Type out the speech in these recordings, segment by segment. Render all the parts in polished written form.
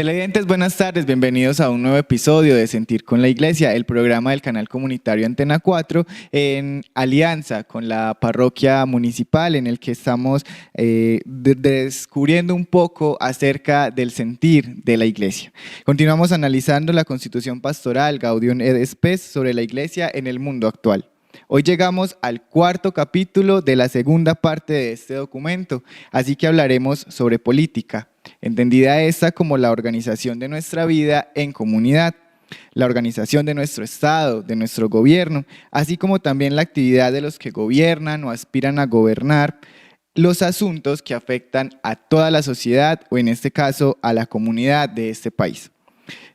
Televidentes, buenas tardes, bienvenidos a un nuevo episodio de Sentir con la Iglesia, el programa del canal comunitario Antena 4 en alianza con la parroquia municipal, en el que estamos descubriendo un poco acerca del sentir de la Iglesia. Continuamos analizando la Constitución Pastoral Gaudium et Spes sobre la Iglesia en el mundo actual. Hoy llegamos al cuarto capítulo de la segunda parte de este documento, así que hablaremos sobre política, entendida esta como la organización de nuestra vida en comunidad, la organización de nuestro Estado, de nuestro gobierno, así como también la actividad de los que gobiernan o aspiran a gobernar los asuntos que afectan a toda la sociedad o en este caso a la comunidad de este país.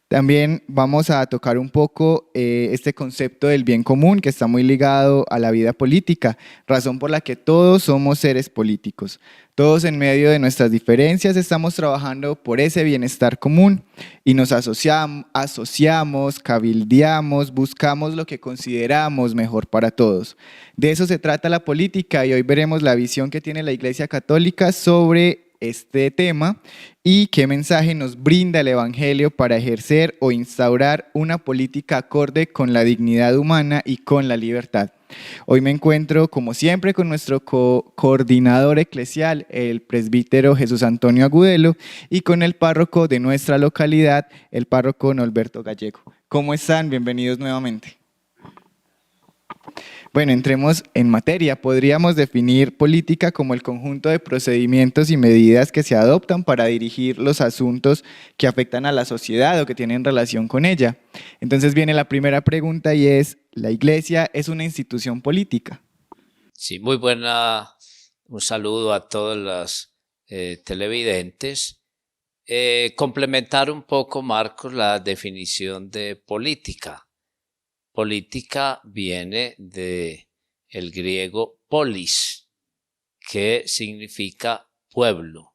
También vamos a tocar un poco este concepto del bien común que está muy ligado a la vida política, razón por la que todos somos seres políticos. Todos en medio de nuestras diferencias estamos trabajando por ese bienestar común y nos asociamos, cabildeamos, buscamos lo que consideramos mejor para todos. De eso se trata la política y hoy veremos la visión que tiene la Iglesia Católica sobre este tema y qué mensaje nos brinda el Evangelio para ejercer o instaurar una política acorde con la dignidad humana y con la libertad. Hoy me encuentro, como siempre, con nuestro coordinador eclesial, el presbítero Jesús Antonio Agudelo, y con el párroco de nuestra localidad, el párroco Norberto Gallego. ¿Cómo están? Bienvenidos nuevamente. Bueno, entremos en materia. Podríamos definir política como el conjunto de procedimientos y medidas que se adoptan para dirigir los asuntos que afectan a la sociedad o que tienen relación con ella. Entonces viene la primera pregunta y es, ¿la Iglesia es una institución política? Sí, muy buena. Un saludo a todos los televidentes. Complementar un poco, Marcos, la definición de política. Política viene del griego polis, que significa pueblo.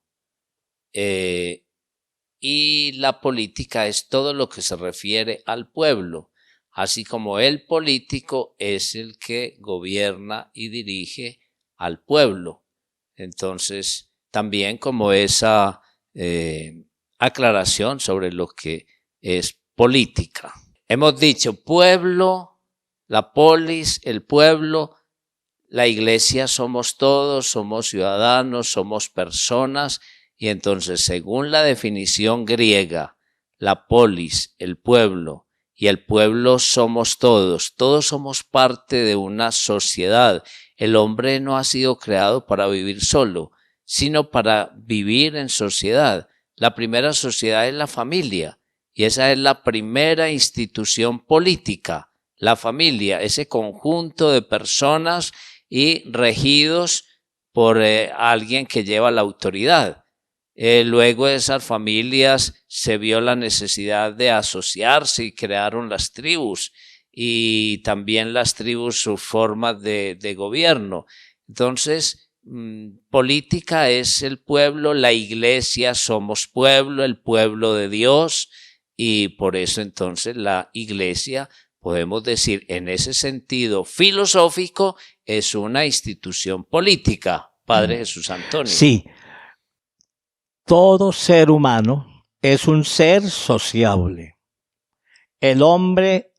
Y la política es todo lo que se refiere al pueblo, así como el político es el que gobierna y dirige al pueblo. Entonces, también como esa aclaración sobre lo que es política. Hemos dicho pueblo, la polis, el pueblo, la Iglesia somos todos, somos ciudadanos, somos personas y entonces según la definición griega, la polis, el pueblo y el pueblo somos todos somos parte de una sociedad. El hombre no ha sido creado para vivir solo, sino para vivir en sociedad. La primera sociedad es la familia. Y esa es la primera institución política, la familia, ese conjunto de personas y regidos por alguien que lleva la autoridad. Luego de esas familias se vio la necesidad de asociarse y crearon las tribus y también las tribus sus formas de gobierno. Entonces, política es el pueblo, la Iglesia somos pueblo, el pueblo de Dios. Y por eso entonces la Iglesia, podemos decir en ese sentido filosófico, es una institución política, Padre Jesús Antonio. Sí, todo ser humano es un ser sociable. El hombre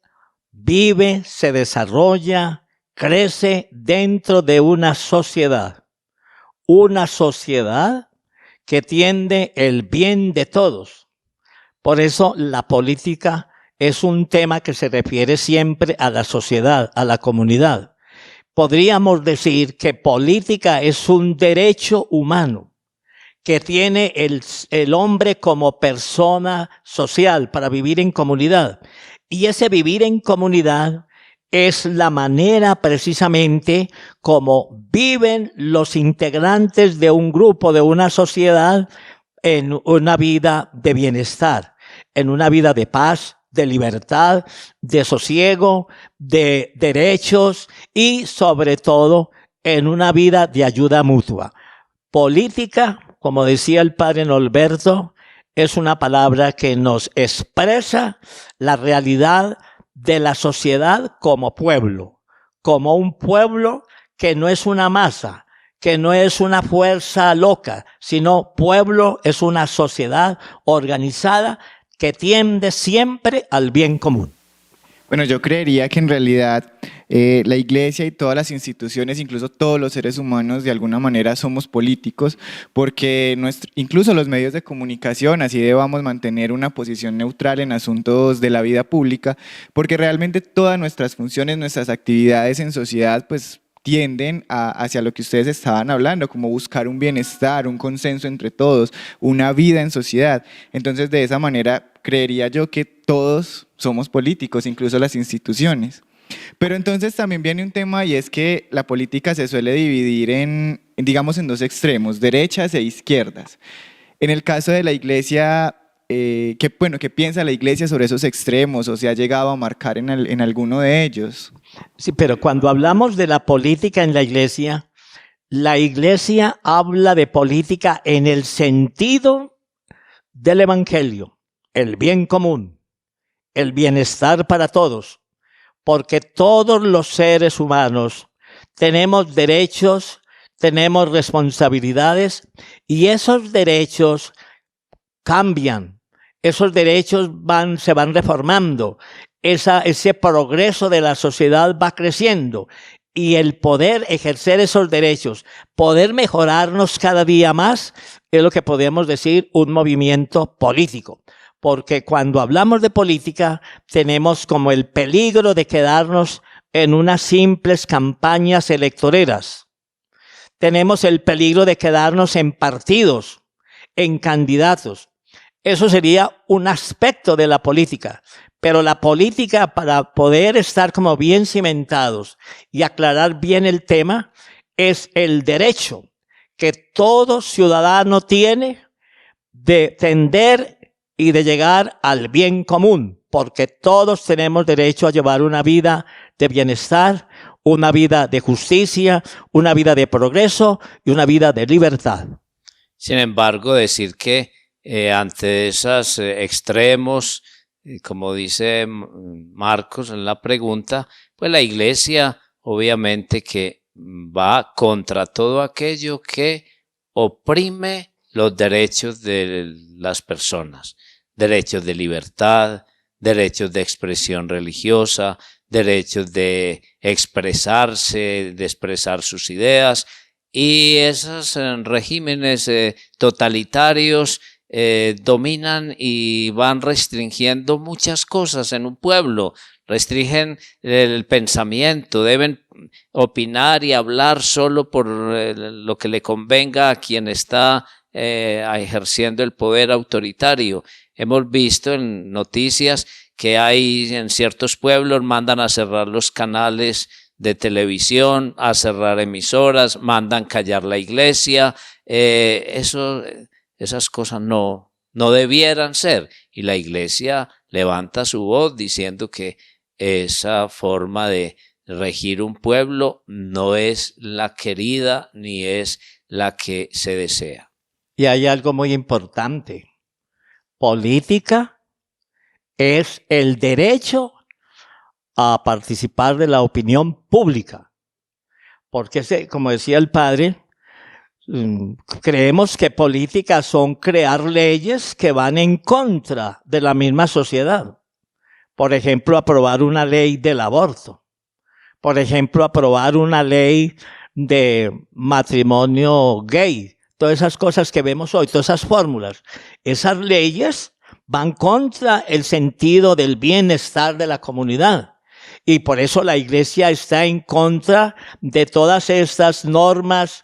vive, se desarrolla, crece dentro de una sociedad que tiende el bien de todos. Por eso la política es un tema que se refiere siempre a la sociedad, a la comunidad. Podríamos decir que política es un derecho humano que tiene el hombre como persona social para vivir en comunidad. Y ese vivir en comunidad es la manera precisamente como viven los integrantes de un grupo, de una sociedad, en una vida de bienestar, en una vida de paz, de libertad, de sosiego, de derechos y sobre todo en una vida de ayuda mutua. Política, como decía el padre Norberto, es una palabra que nos expresa la realidad de la sociedad como pueblo, como un pueblo que no es una masa, que no es una fuerza loca, sino pueblo es una sociedad organizada que tiende siempre al bien común. Bueno, yo creería que en realidad la iglesia y todas las instituciones, incluso todos los seres humanos, de alguna manera somos políticos, porque incluso los medios de comunicación, así debamos mantener una posición neutral en asuntos de la vida pública, porque realmente todas nuestras funciones, nuestras actividades en sociedad, pues tienden hacia lo que ustedes estaban hablando, como buscar un bienestar, un consenso entre todos, una vida en sociedad. Entonces, de esa manera, creería yo que todos somos políticos, incluso las instituciones. Pero entonces también viene un tema y es que la política se suele dividir digamos, en dos extremos, derechas e izquierdas. En el caso de la iglesia, ¿qué piensa la iglesia sobre esos extremos o se ha llegado a marcar en alguno de ellos? Sí, pero cuando hablamos de la política en la iglesia habla de política en el sentido del evangelio, el bien común, el bienestar para todos, porque todos los seres humanos tenemos derechos, tenemos responsabilidades y esos derechos cambian, esos derechos se van reformando, ese progreso de la sociedad va creciendo y el poder ejercer esos derechos, poder mejorarnos cada día más, es lo que podemos decir un movimiento político. Porque cuando hablamos de política, tenemos como el peligro de quedarnos en unas simples campañas electoreras. Tenemos el peligro de quedarnos en partidos, en candidatos. Eso sería un aspecto de la política. Pero la política, para poder estar como bien cimentados y aclarar bien el tema, es el derecho que todo ciudadano tiene de tender y de llegar al bien común, porque todos tenemos derecho a llevar una vida de bienestar, una vida de justicia, una vida de progreso y una vida de libertad. Sin embargo, decir que ante esos extremos, como dice Marcos en la pregunta, pues la iglesia obviamente que va contra todo aquello que oprime los derechos de las personas, derechos de libertad, derechos de expresión religiosa, derechos de expresarse, de expresar sus ideas, y esos regímenes totalitarios dominan y van restringiendo muchas cosas en un pueblo, restringen el pensamiento, deben opinar y hablar solo por lo que le convenga a quien está ejerciendo el poder autoritario. Hemos visto en noticias que hay en ciertos pueblos, mandan a cerrar los canales de televisión, a cerrar emisoras, mandan callar la iglesia. Esas cosas no debieran ser. Y la iglesia levanta su voz diciendo que esa forma de regir un pueblo no es la querida ni es la que se desea. Y hay algo muy importante. Política es el derecho a participar de la opinión pública. Porque, como decía el padre, creemos que política son crear leyes que van en contra de la misma sociedad. Por ejemplo, aprobar una ley del aborto. Por ejemplo, aprobar una ley de matrimonio gay. Todas esas cosas que vemos hoy, todas esas fórmulas. Esas leyes van contra el sentido del bienestar de la comunidad. Y por eso la iglesia está en contra de todas estas normas,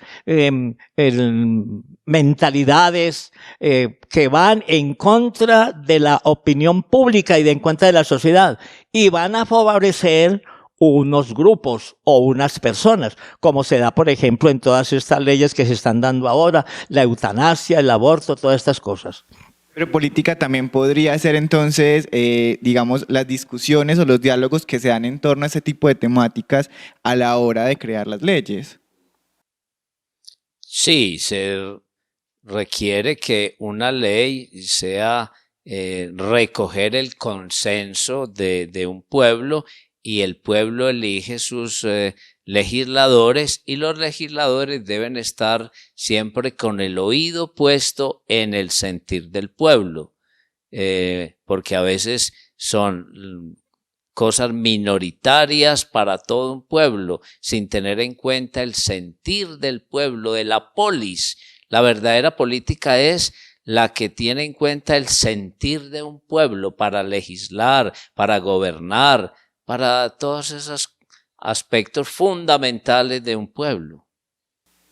mentalidades que van en contra de la opinión pública y de en contra de la sociedad. Y van a favorecer unos grupos o unas personas, como se da, por ejemplo, en todas estas leyes que se están dando ahora, la eutanasia, el aborto, todas estas cosas. Pero política también podría ser entonces, digamos, las discusiones o los diálogos que se dan en torno a ese tipo de temáticas a la hora de crear las leyes. Sí, se requiere que una ley sea recoger el consenso de un pueblo, y el pueblo elige sus legisladores, y los legisladores deben estar siempre con el oído puesto en el sentir del pueblo, porque a veces son cosas minoritarias para todo un pueblo, sin tener en cuenta el sentir del pueblo, de la polis. La verdadera política es la que tiene en cuenta el sentir de un pueblo para legislar, para gobernar, para todos esos aspectos fundamentales de un pueblo.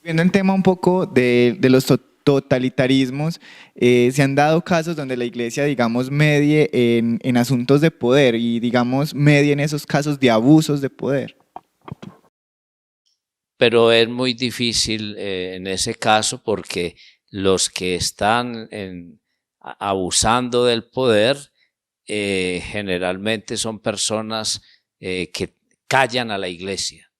Viendo el tema un poco de los totalitarismos, se han dado casos donde la iglesia, digamos, medie en asuntos de poder y, digamos, medie en esos casos de abusos de poder. Pero es muy difícil en ese caso, porque los que están abusando del poder generalmente son personas que callan a la iglesia,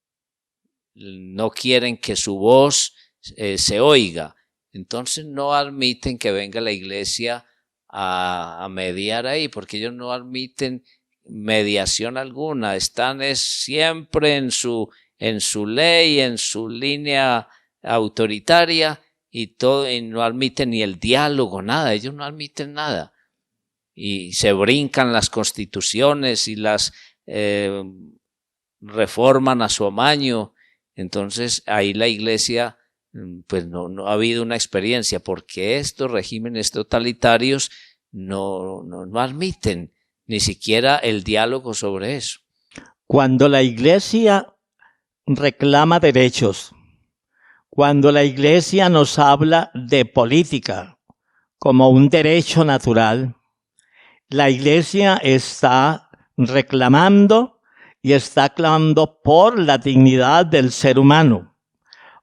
no quieren que su voz se oiga. Entonces no admiten que venga la iglesia a mediar ahí, porque ellos no admiten mediación alguna, están siempre en su ley, en su línea autoritaria, y no admiten ni el diálogo, nada, ellos no admiten nada. Y se brincan las constituciones y las reforman a su amaño. Entonces ahí la iglesia pues no ha habido una experiencia, porque estos regímenes totalitarios no admiten ni siquiera el diálogo sobre eso. Cuando la iglesia reclama derechos, cuando la iglesia nos habla de política como un derecho natural, la iglesia está reclamando y está clamando por la dignidad del ser humano.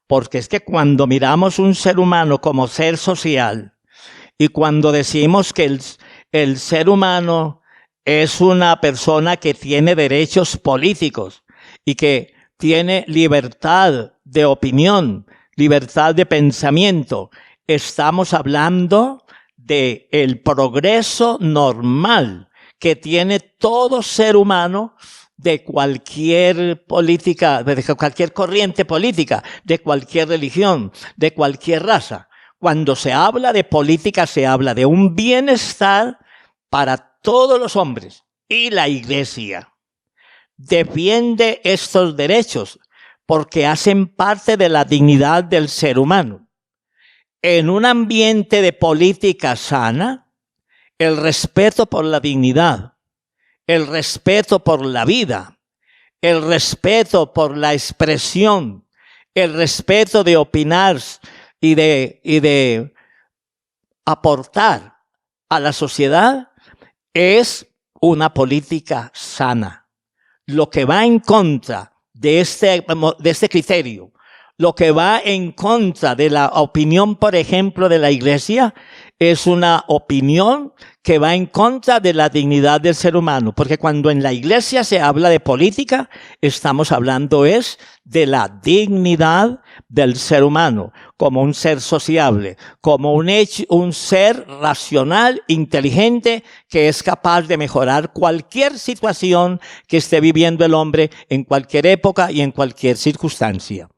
Porque es que cuando miramos un ser humano como ser social, y cuando decimos que el ser humano es una persona que tiene derechos políticos y que tiene libertad de opinión, libertad de pensamiento, estamos hablando del progreso normal que tiene todo ser humano, de cualquier política, de cualquier corriente política, de cualquier religión, de cualquier raza. Cuando se habla de política, se habla de un bienestar para todos los hombres. Y la iglesia defiende estos derechos porque hacen parte de la dignidad del ser humano. En un ambiente de política sana, el respeto por la dignidad, el respeto por la vida, el respeto por la expresión, el respeto de opinar y de aportar a la sociedad es una política sana. Lo que va en contra de este criterio, lo que va en contra de la opinión, por ejemplo, de la iglesia, es una opinión que va en contra de la dignidad del ser humano. Porque cuando en la iglesia se habla de política, estamos hablando de la dignidad del ser humano, como un ser sociable, como un ser racional, inteligente, que es capaz de mejorar cualquier situación que esté viviendo el hombre en cualquier época y en cualquier circunstancia.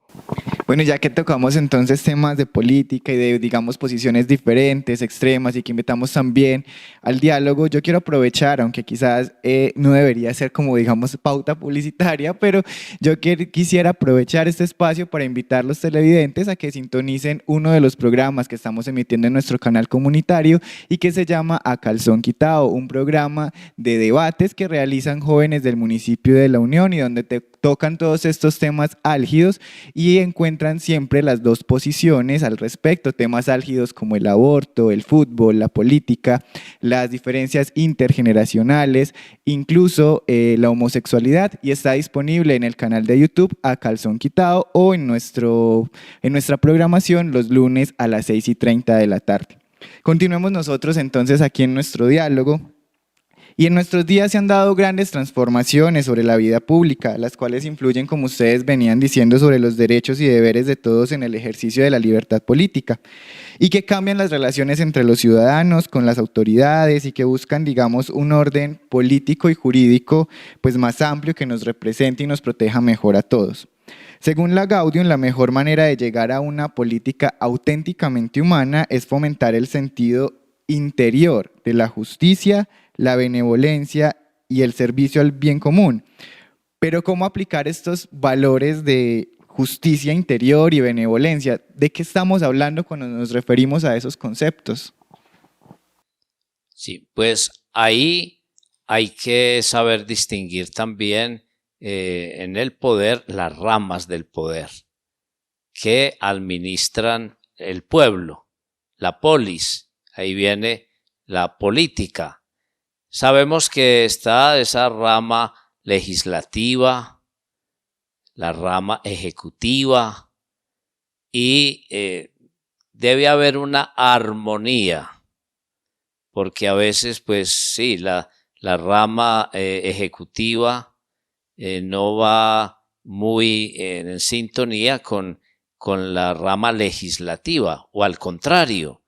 Bueno, ya que tocamos entonces temas de política y de, digamos, posiciones diferentes, extremas, y que invitamos también al diálogo, yo quiero aprovechar, aunque quizás no debería ser como, digamos, pauta publicitaria, pero yo quisiera aprovechar este espacio para invitar a los televidentes a que sintonicen uno de los programas que estamos emitiendo en nuestro canal comunitario y que se llama A Calzón Quitado, un programa de debates que realizan jóvenes del municipio de La Unión y donde tocan todos estos temas álgidos y encuentran siempre las dos posiciones al respecto, temas álgidos como el aborto, el fútbol, la política, las diferencias intergeneracionales, incluso la homosexualidad, y está disponible en el canal de YouTube A Calzón Quitado o en nuestra programación los lunes a las 6:30 de la tarde. Continuemos nosotros entonces aquí en nuestro diálogo. Y en nuestros días se han dado grandes transformaciones sobre la vida pública, las cuales influyen, como ustedes venían diciendo, sobre los derechos y deberes de todos en el ejercicio de la libertad política, y que cambian las relaciones entre los ciudadanos con las autoridades y que buscan, digamos, un orden político y jurídico pues más amplio que nos represente y nos proteja mejor a todos. Según la Gaudium, la mejor manera de llegar a una política auténticamente humana es fomentar el sentido interior de la justicia, la benevolencia y el servicio al bien común. Pero ¿cómo aplicar estos valores de justicia interior y benevolencia? ¿De qué estamos hablando cuando nos referimos a esos conceptos? Sí, pues ahí hay que saber distinguir también en el poder las ramas del poder que administran el pueblo, la polis, ahí viene la política. Sabemos que está esa rama legislativa, la rama ejecutiva y debe haber una armonía, porque a veces pues sí, la rama ejecutiva no va muy en sintonía con la rama legislativa, o al contrario,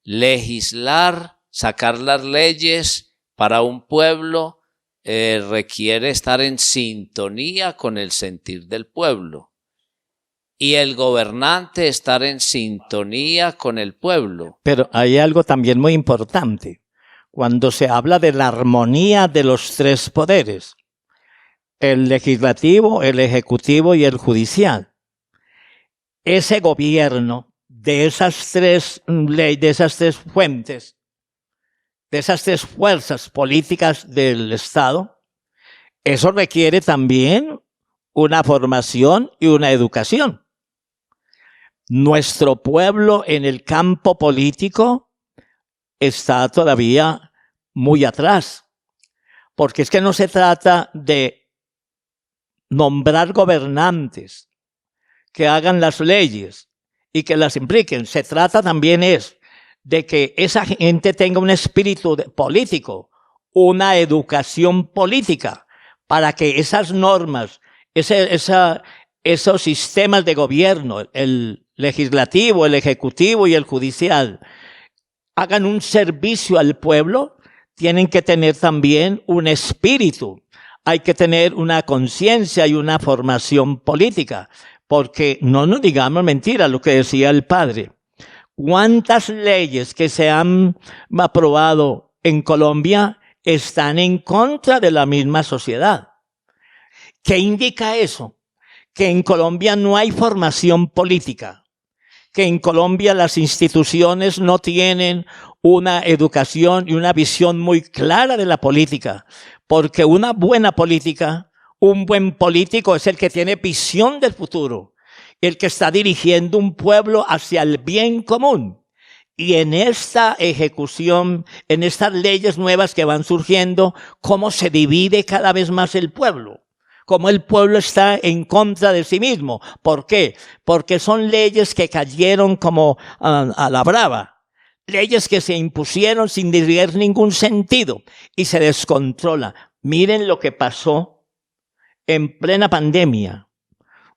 legislar, sacar las leyes para un pueblo requiere estar en sintonía con el sentir del pueblo, y el gobernante estar en sintonía con el pueblo. Pero hay algo también muy importante. Cuando se habla de la armonía de los tres poderes, el legislativo, el ejecutivo y el judicial, ese gobierno de esas tres leyes, de esas tres fuentes, de esas tres fuerzas políticas del Estado, eso requiere también una formación y una educación. Nuestro pueblo en el campo político está todavía muy atrás, porque es que no se trata de nombrar gobernantes que hagan las leyes y que las impliquen. Se trata también de que esa gente tenga un espíritu político, una educación política, para que esas normas, esos sistemas de gobierno, el legislativo, el ejecutivo y el judicial, hagan un servicio al pueblo. Tienen que tener también un espíritu. Hay que tener una conciencia y una formación política, porque no nos digamos mentira lo que decía el padre. ¿Cuántas leyes que se han aprobado en Colombia están en contra de la misma sociedad? ¿Qué indica eso? Que en Colombia no hay formación política, que en Colombia las instituciones no tienen una educación y una visión muy clara de la política, porque una buena política, un buen político es el que tiene visión del futuro, el que está dirigiendo un pueblo hacia el bien común. Y en esta ejecución, en estas leyes nuevas que van surgiendo, ¿cómo se divide cada vez más el pueblo? Cómo el pueblo está en contra de sí mismo. ¿Por qué? Porque son leyes que cayeron como a la brava. Leyes que se impusieron sin tener ningún sentido y se descontrola. Miren lo que pasó en plena pandemia,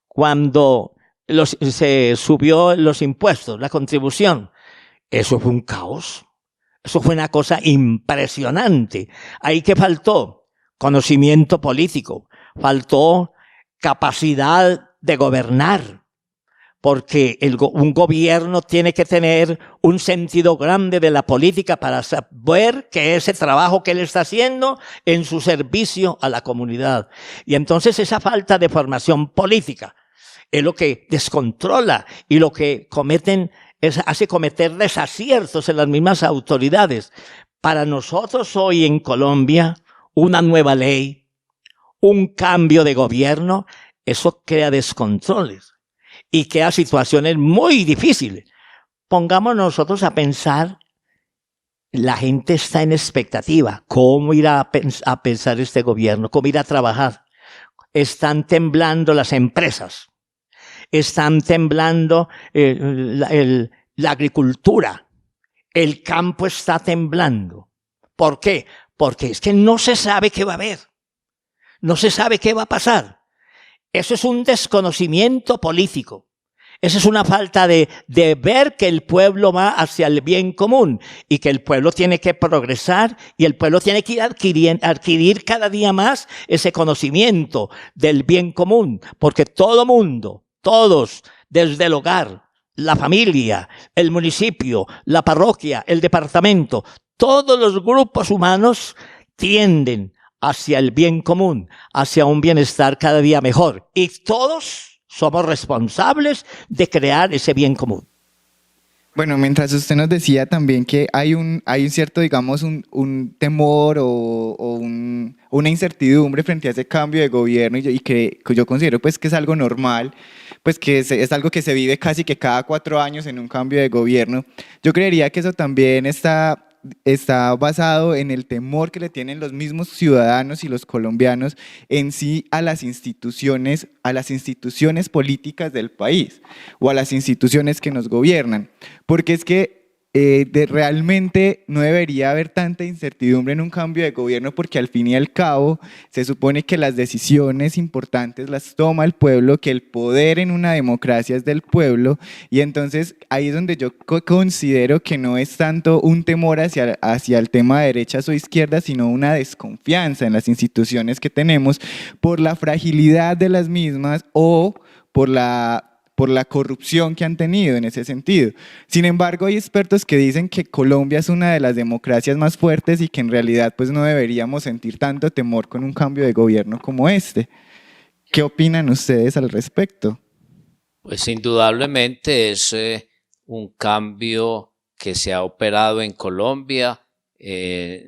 cuando se subió los impuestos, la contribución. Eso fue un caos. Eso fue una cosa impresionante. Ahí que faltó conocimiento político, faltó capacidad de gobernar, porque un gobierno tiene que tener un sentido grande de la política para saber que ese trabajo que él está haciendo en su servicio a la comunidad. Y entonces esa falta de formación política es lo que descontrola y lo que hace cometer desaciertos en las mismas autoridades. Para nosotros hoy en Colombia, una nueva ley, un cambio de gobierno, eso crea descontroles y crea situaciones muy difíciles. Pongamos nosotros a pensar, la gente está en expectativa. ¿Cómo irá a pensar este gobierno? ¿Cómo irá a trabajar? Están temblando las empresas. Están temblando la agricultura. El campo está temblando. ¿Por qué? Porque es que no se sabe qué va a haber. No se sabe qué va a pasar. Eso es un desconocimiento político. Esa es una falta de ver que el pueblo va hacia el bien común y que el pueblo tiene que progresar y el pueblo tiene que adquirir cada día más ese conocimiento del bien común, porque todo mundo, todos, desde el hogar, la familia, el municipio, la parroquia, el departamento, todos los grupos humanos tienden hacia el bien común, hacia un bienestar cada día mejor. Y todos somos responsables de crear ese bien común. Bueno, mientras usted nos decía también que hay un cierto, digamos, un temor o una incertidumbre frente a ese cambio de gobierno y que yo considero pues que es algo normal, pues que es algo que se vive casi que cada 4 años en un cambio de gobierno. Yo creería que eso también está basado en el temor que le tienen los mismos ciudadanos y los colombianos en sí a las instituciones políticas del país o a las instituciones que nos gobiernan, porque es que realmente no debería haber tanta incertidumbre en un cambio de gobierno, porque al fin y al cabo se supone que las decisiones importantes las toma el pueblo, que el poder en una democracia es del pueblo, y entonces ahí es donde yo considero que no es tanto un temor hacia el tema de derechas o izquierdas, sino una desconfianza en las instituciones que tenemos por la fragilidad de las mismas o por la corrupción que han tenido en ese sentido. Sin embargo, hay expertos que dicen que Colombia es una de las democracias más fuertes y que en realidad pues no deberíamos sentir tanto temor con un cambio de gobierno como este. ¿Qué opinan ustedes al respecto? Pues indudablemente es un cambio que se ha operado en Colombia,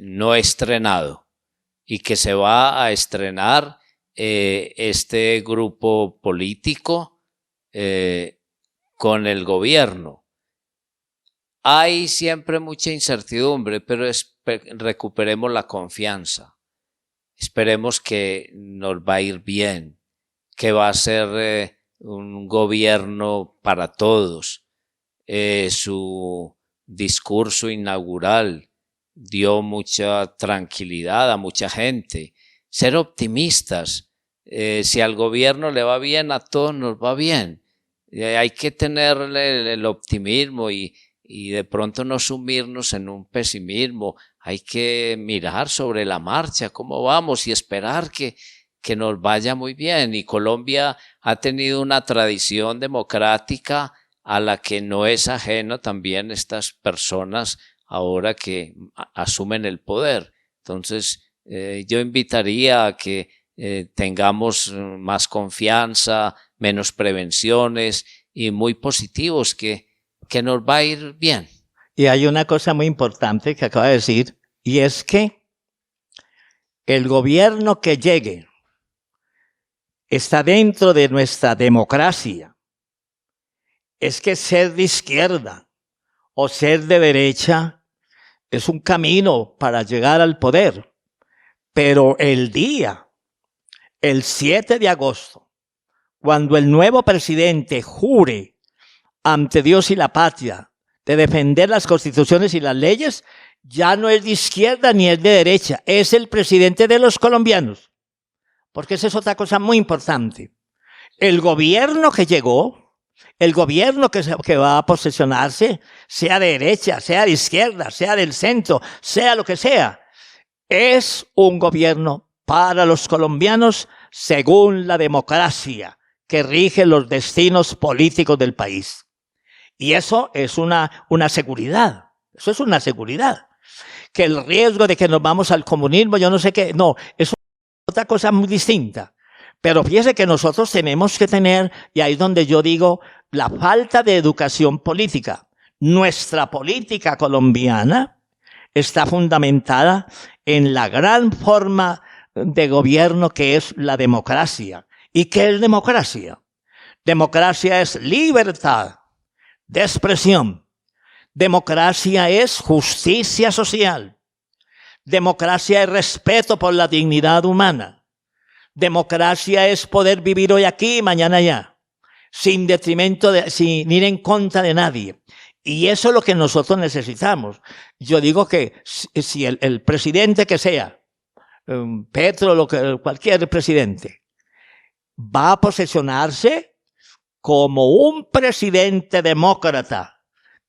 no estrenado, y que se va a estrenar este grupo político con el gobierno. Hay siempre mucha incertidumbre, pero recuperemos la confianza. Esperemos que nos va a ir bien, que va a ser un gobierno para todos. Su discurso inaugural dio mucha tranquilidad a mucha gente. Ser optimistas. Si al gobierno le va bien, a todos nos va bien. Hay que tenerle el optimismo y de pronto no sumirnos en un pesimismo. Hay que mirar sobre la marcha cómo vamos y esperar que nos vaya muy bien. Y Colombia ha tenido una tradición democrática a la que no es ajeno también estas personas ahora que asumen el poder. Entonces, yo invitaría a que tengamos más confianza, menos prevenciones y muy positivos, que nos va a ir bien. Y hay una cosa muy importante que acaba de decir, y es que el gobierno que llegue está dentro de nuestra democracia. Es que ser de izquierda o ser de derecha es un camino para llegar al poder, pero el 7 de agosto, cuando el nuevo presidente jure ante Dios y la patria de defender las constituciones y las leyes, ya no es de izquierda ni es de derecha, es el presidente de los colombianos. Porque esa es otra cosa muy importante. El gobierno que llegó, el gobierno que va a posesionarse, sea de derecha, sea de izquierda, sea del centro, sea lo que sea, es un gobierno para los colombianos según la democracia que rige los destinos políticos del país. Y eso es una seguridad. Eso es una seguridad. Que el riesgo de que nos vamos al comunismo, yo no sé qué, no, es otra cosa muy distinta. Pero fíjese que nosotros tenemos que tener, y ahí es donde yo digo, la falta de educación política. Nuestra política colombiana está fundamentada en la gran forma de gobierno que es la democracia. ¿Y qué es democracia? Democracia es libertad de expresión. Democracia es justicia social. Democracia es respeto por la dignidad humana. Democracia es poder vivir hoy aquí y mañana allá, sin detrimento, sin ir en contra de nadie. Y eso es lo que nosotros necesitamos. Yo digo que si el presidente que sea, Petro, cualquier presidente, va a posesionarse como un presidente demócrata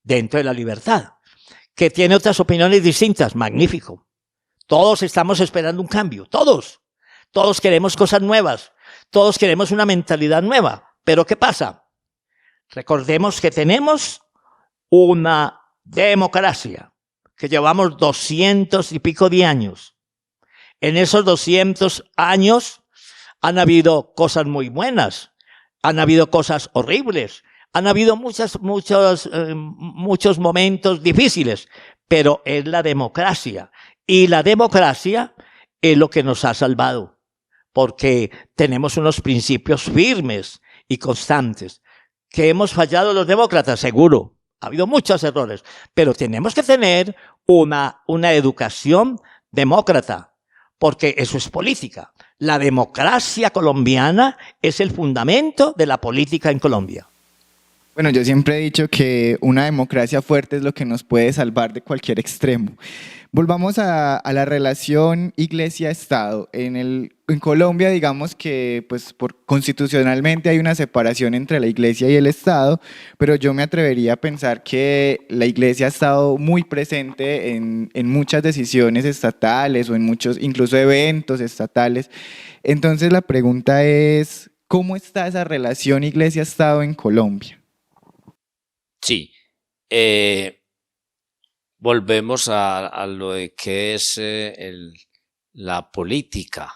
dentro de la libertad, que tiene otras opiniones distintas. Magnífico. Todos estamos esperando un cambio, todos. Todos queremos cosas nuevas, todos queremos una mentalidad nueva. Pero ¿qué pasa? Recordemos que tenemos una democracia que llevamos 200 y pico de años. En esos 200 años han habido cosas muy buenas, han habido cosas horribles, han habido muchos momentos difíciles, pero es la democracia. Y la democracia es lo que nos ha salvado, porque tenemos unos principios firmes y constantes. ¿Que hemos fallado los demócratas? Seguro. Ha habido muchos errores, pero tenemos que tener una educación demócrata, porque eso es política. La democracia colombiana es el fundamento de la política en Colombia. Bueno, yo siempre he dicho que una democracia fuerte es lo que nos puede salvar de cualquier extremo. Volvamos a la relación iglesia-estado. En Colombia, digamos que pues, constitucionalmente hay una separación entre la iglesia y el estado, pero yo me atrevería a pensar que la iglesia ha estado muy presente en muchas decisiones estatales o en muchos, incluso eventos estatales. Entonces la pregunta es, ¿cómo está esa relación iglesia-estado en Colombia? Sí, volvemos a lo de que es la política,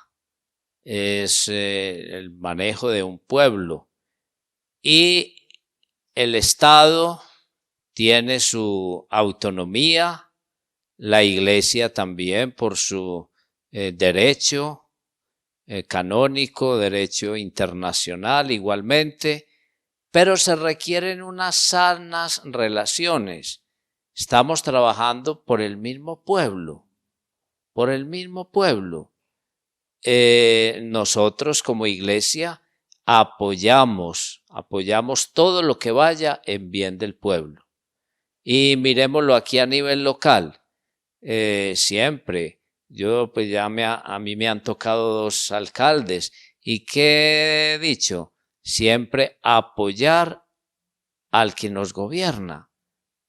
es el manejo de un pueblo, y el Estado tiene su autonomía, la Iglesia también por su derecho canónico, derecho internacional igualmente, pero se requieren unas sanas relaciones. Estamos trabajando por el mismo pueblo, por el mismo pueblo. Nosotros como iglesia apoyamos todo lo que vaya en bien del pueblo. Y miremoslo aquí a nivel local. Siempre, pues a mí me han tocado 2 alcaldes. ¿Y qué he dicho? Siempre apoyar al que nos gobierna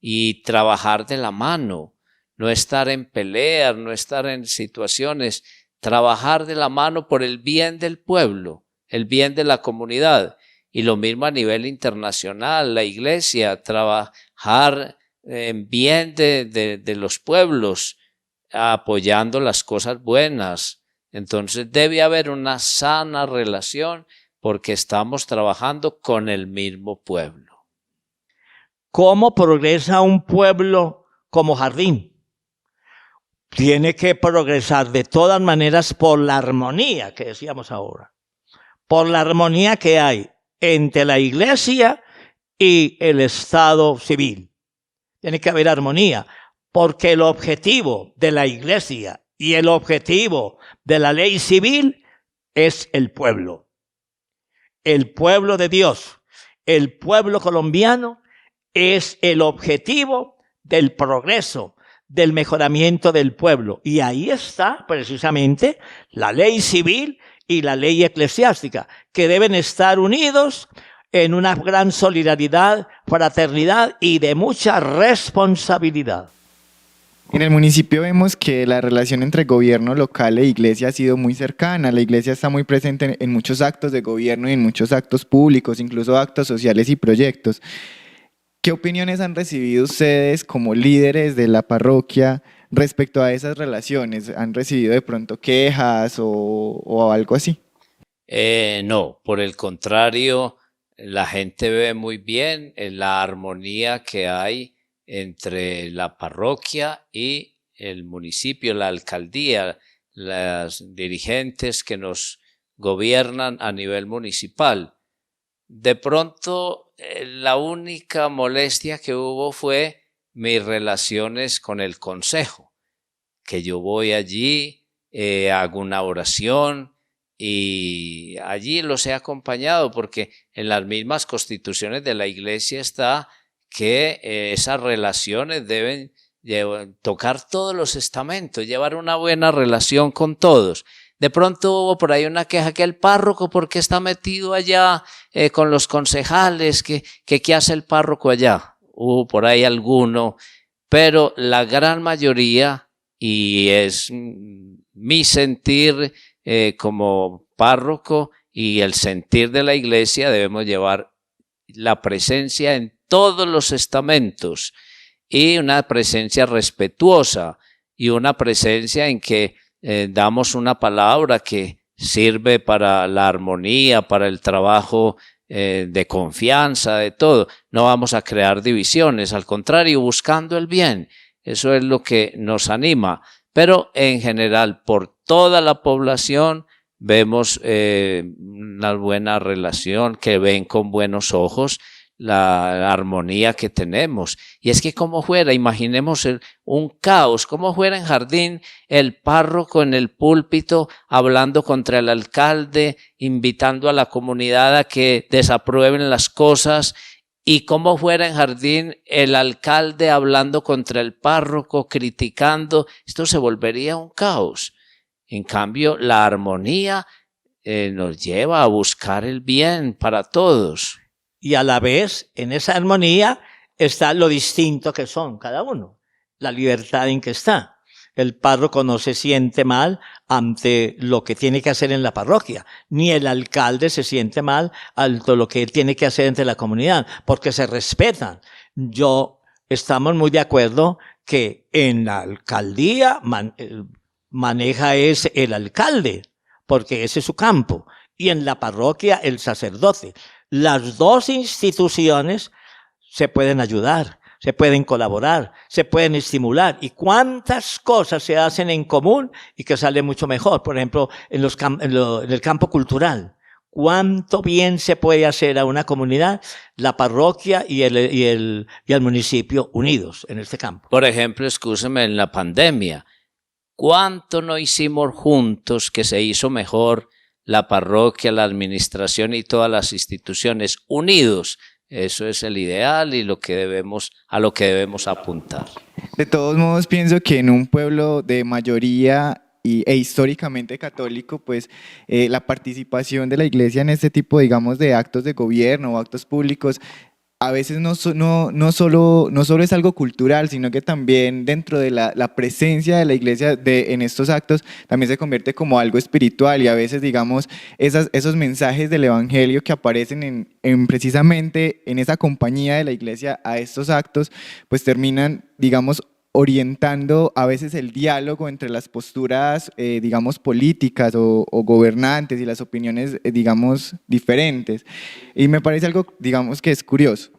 y trabajar de la mano, no estar en peleas, no estar en situaciones, trabajar de la mano por el bien del pueblo, el bien de la comunidad. Y lo mismo a nivel internacional, la iglesia, trabajar en bien de los pueblos, apoyando las cosas buenas. Entonces debe haber una sana relación porque estamos trabajando con el mismo pueblo. ¿Cómo progresa un pueblo como jardín? Tiene que progresar de todas maneras por la armonía que decíamos ahora, por la armonía que hay entre la iglesia y el estado civil. Tiene que haber armonía, porque el objetivo de la iglesia y el objetivo de la ley civil es el pueblo de Dios. El pueblo colombiano es el objetivo del progreso, del mejoramiento del pueblo. Y ahí está precisamente la ley civil y la ley eclesiástica, que deben estar unidos en una gran solidaridad, fraternidad y de mucha responsabilidad. En el municipio vemos que la relación entre gobierno local e iglesia ha sido muy cercana. La iglesia está muy presente en muchos actos de gobierno y en muchos actos públicos, incluso actos sociales y proyectos. ¿Qué opiniones han recibido ustedes como líderes de la parroquia respecto a esas relaciones? ¿Han recibido de pronto quejas o algo así? No, por el contrario, la gente ve muy bien la armonía que hay entre la parroquia y el municipio, la alcaldía, los dirigentes que nos gobiernan a nivel municipal. De pronto, la única molestia que hubo fue mis relaciones con el consejo, que yo voy allí, hago una oración y allí los he acompañado, porque en las mismas constituciones de la iglesia está que esas relaciones deben tocar todos los estamentos, llevar una buena relación con todos. De pronto hubo por ahí una queja que el párroco, ¿por qué está metido allá con los concejales? ¿Qué hace el párroco allá? Hubo por ahí alguno, pero la gran mayoría, y es mi sentir como párroco y el sentir de la iglesia, debemos llevar la presencia en todos los estamentos y una presencia respetuosa y una presencia en que damos una palabra que sirve para la armonía, para el trabajo de confianza, de todo. No vamos a crear divisiones, al contrario, buscando el bien. Eso es lo que nos anima. Pero en general, por toda la población, vemos una buena relación, que ven con buenos ojos la armonía que tenemos. Y es que como fuera, imaginemos un caos, como fuera en Jardín el párroco en el púlpito hablando contra el alcalde, invitando a la comunidad a que desaprueben las cosas, y como fuera en Jardín el alcalde hablando contra el párroco, criticando. Esto se volvería un caos. En cambio, la armonía nos lleva a buscar el bien para todos. Y a la vez, en esa armonía está lo distinto que son cada uno, la libertad en que está. El párroco no se siente mal ante lo que tiene que hacer en la parroquia, ni el alcalde se siente mal ante lo que él tiene que hacer entre la comunidad, porque se respetan. Estamos muy de acuerdo que en la alcaldía maneja es el alcalde, porque ese es su campo, y en la parroquia el sacerdote. Las dos instituciones se pueden ayudar, se pueden colaborar, se pueden estimular. ¿Y cuántas cosas se hacen en común y que sale mucho mejor? Por ejemplo, en el campo cultural. ¿Cuánto bien se puede hacer a una comunidad, la parroquia y el municipio unidos en este campo? Por ejemplo, excúseme, en la pandemia, ¿cuánto no hicimos juntos que se hizo mejor la parroquia, la administración y todas las instituciones unidos? Eso es el ideal y a lo que debemos apuntar. De todos modos, pienso que en un pueblo de mayoría e históricamente católico, pues la participación de la iglesia en este tipo, digamos, de actos de gobierno o actos públicos, a veces no solo es algo cultural, sino que también dentro de la presencia de la iglesia en estos actos también se convierte como algo espiritual, y a veces, digamos, esos mensajes del evangelio que aparecen precisamente en esa compañía de la iglesia a estos actos, pues terminan, digamos, orientando a veces el diálogo entre las posturas, digamos, políticas o gobernantes y las opiniones, digamos, diferentes. Y me parece algo, digamos, que es curioso.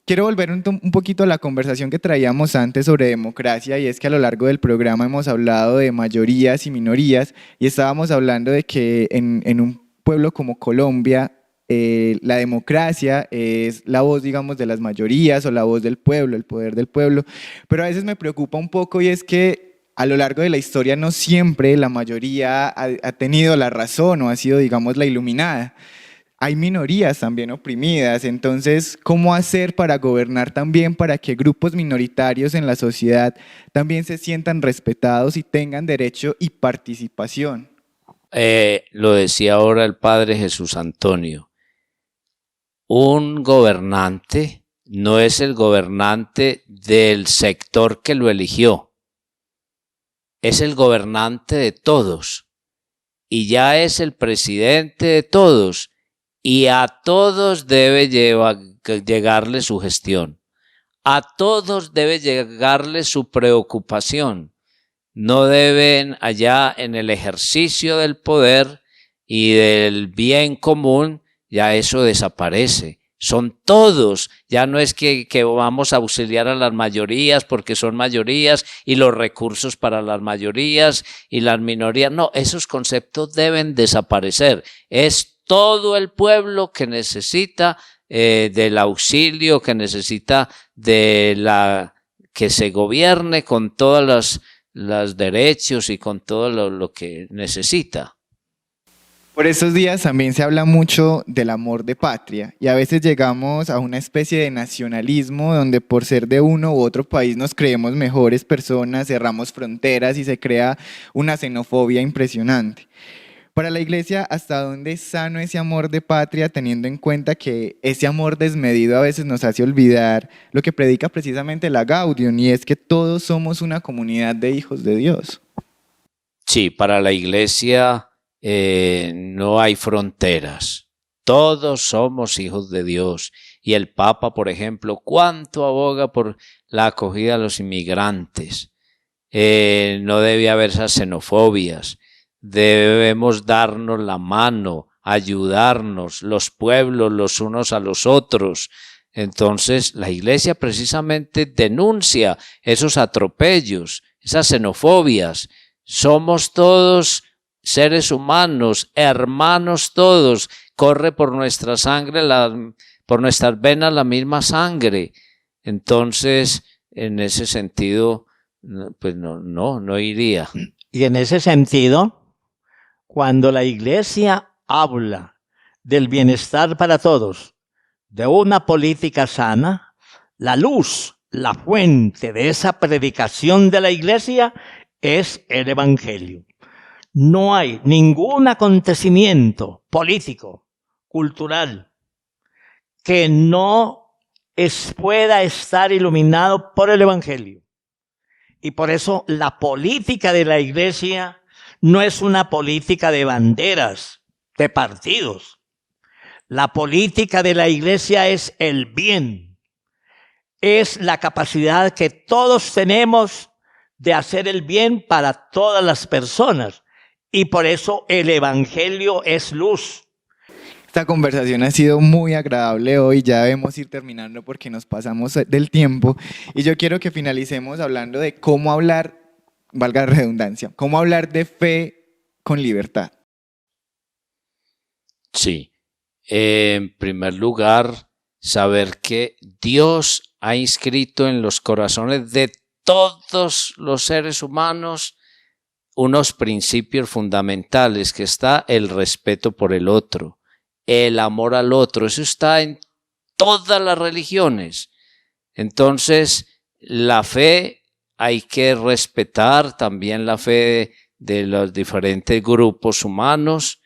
Quiero volver un poquito a la conversación que traíamos antes sobre democracia, y es que a lo largo del programa hemos hablado de mayorías y minorías, y estábamos hablando de que en un pueblo como Colombia, la democracia es la voz, digamos, de las mayorías o la voz del pueblo, el poder del pueblo, pero a veces me preocupa un poco, y es que a lo largo de la historia no siempre la mayoría ha tenido la razón o ha sido, digamos, la iluminada. Hay minorías también oprimidas. Entonces, ¿cómo hacer para gobernar también para que grupos minoritarios en la sociedad también se sientan respetados y tengan derecho y participación? Lo decía ahora el padre Jesús Antonio. Un gobernante no es el gobernante del sector que lo eligió, es el gobernante de todos, y ya es el presidente de todos, y a todos debe llegarle su gestión, a todos debe llegarle su preocupación. No deben allá en el ejercicio del poder y del bien común, ya eso desaparece. Son todos, ya no es que vamos a auxiliar a las mayorías porque son mayorías y los recursos para las mayorías y las minorías. No, esos conceptos deben desaparecer. Es todo el pueblo que necesita del auxilio, que necesita que se gobierne con todos los derechos y con todo lo que necesita. Por estos días también se habla mucho del amor de patria y a veces llegamos a una especie de nacionalismo donde por ser de uno u otro país nos creemos mejores personas, cerramos fronteras y se crea una xenofobia impresionante. Para la Iglesia, ¿hasta dónde es sano ese amor de patria, teniendo en cuenta que ese amor desmedido a veces nos hace olvidar lo que predica precisamente la Gaudium, y es que todos somos una comunidad de hijos de Dios? Sí, para la Iglesia no hay fronteras. Todos somos hijos de Dios. Y el Papa, por ejemplo, ¿cuánto aboga por la acogida de los inmigrantes? No debe haber esas xenofobias. Debemos darnos la mano, ayudarnos, los pueblos los unos a los otros. Entonces, la Iglesia precisamente denuncia esos atropellos, esas xenofobias. Somos todos seres humanos, hermanos todos. Corre por nuestra sangre, por nuestras venas la misma sangre. Entonces, en ese sentido, pues no iría. Y en ese sentido, cuando la Iglesia habla del bienestar para todos, de una política sana, la luz, la fuente de esa predicación de la Iglesia es el Evangelio. No hay ningún acontecimiento político, cultural, que no pueda estar iluminado por el Evangelio. Y por eso la política de la Iglesia no es una política de banderas, de partidos. La política de la Iglesia es el bien. Es la capacidad que todos tenemos de hacer el bien para todas las personas. Y por eso el Evangelio es luz. Esta conversación ha sido muy agradable hoy, ya debemos ir terminando porque nos pasamos del tiempo y yo quiero que finalicemos hablando de cómo hablar, valga la redundancia, cómo hablar de fe con libertad. Sí, en primer lugar, saber que Dios ha inscrito en los corazones de todos los seres humanos unos principios fundamentales, que está el respeto por el otro, el amor al otro. Eso está en todas las religiones. Entonces, la fe hay que respetar, también la fe de los diferentes grupos humanos,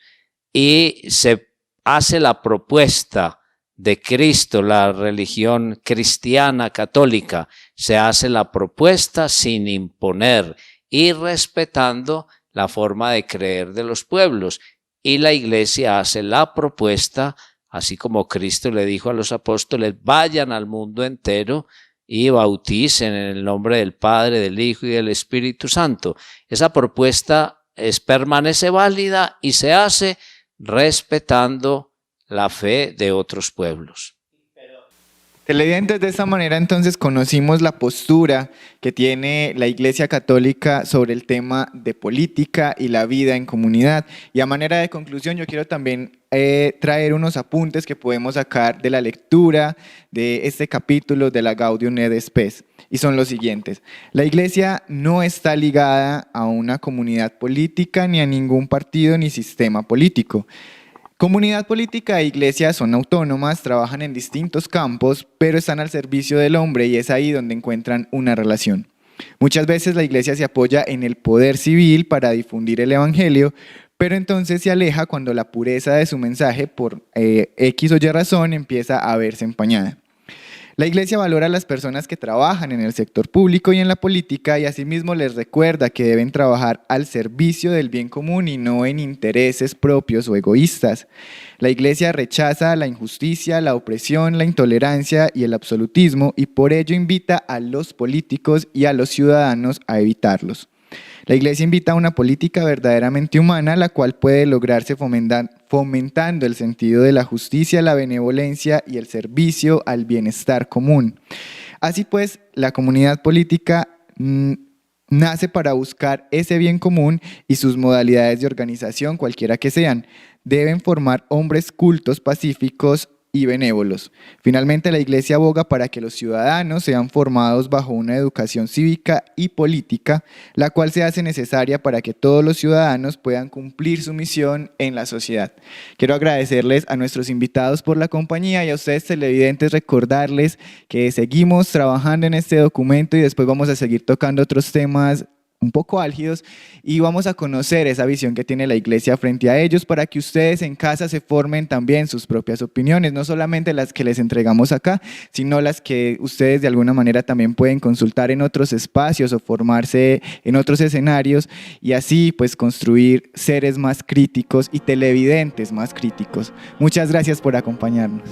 y se hace la propuesta de Cristo, la religión cristiana católica, se hace la propuesta sin imponer y respetando la forma de creer de los pueblos. Y la Iglesia hace la propuesta, así como Cristo le dijo a los apóstoles, vayan al mundo entero y bauticen en el nombre del Padre, del Hijo y del Espíritu Santo. Esa propuesta permanece válida y se hace respetando la fe de otros pueblos. Televidentes, de esta manera entonces conocimos la postura que tiene la Iglesia Católica sobre el tema de política y la vida en comunidad. Y a manera de conclusión yo quiero también traer unos apuntes que podemos sacar de la lectura de este capítulo de la Gaudium et Spes. Y son los siguientes: la Iglesia no está ligada a una comunidad política ni a ningún partido ni sistema político. Comunidad política e iglesia son autónomas, trabajan en distintos campos, pero están al servicio del hombre y es ahí donde encuentran una relación. Muchas veces la iglesia se apoya en el poder civil para difundir el evangelio, pero entonces se aleja cuando la pureza de su mensaje por X o Y razón empieza a verse empañada. La Iglesia valora a las personas que trabajan en el sector público y en la política y asimismo les recuerda que deben trabajar al servicio del bien común y no en intereses propios o egoístas. La Iglesia rechaza la injusticia, la opresión, la intolerancia y el absolutismo y por ello invita a los políticos y a los ciudadanos a evitarlos. La Iglesia invita a una política verdaderamente humana, la cual puede lograrse fomentando el sentido de la justicia, la benevolencia y el servicio al bienestar común. Así pues, la comunidad política nace para buscar ese bien común y sus modalidades de organización, cualquiera que sean, deben formar hombres cultos, pacíficos y benévolos. Finalmente, la Iglesia aboga para que los ciudadanos sean formados bajo una educación cívica y política, la cual se hace necesaria para que todos los ciudadanos puedan cumplir su misión en la sociedad. Quiero agradecerles a nuestros invitados por la compañía y a ustedes televidentes recordarles que seguimos trabajando en este documento y después vamos a seguir tocando otros temas un poco álgidos y vamos a conocer esa visión que tiene la Iglesia frente a ellos para que ustedes en casa se formen también sus propias opiniones, no solamente las que les entregamos acá, sino las que ustedes de alguna manera también pueden consultar en otros espacios o formarse en otros escenarios y así pues construir seres más críticos y televidentes más críticos. Muchas gracias por acompañarnos.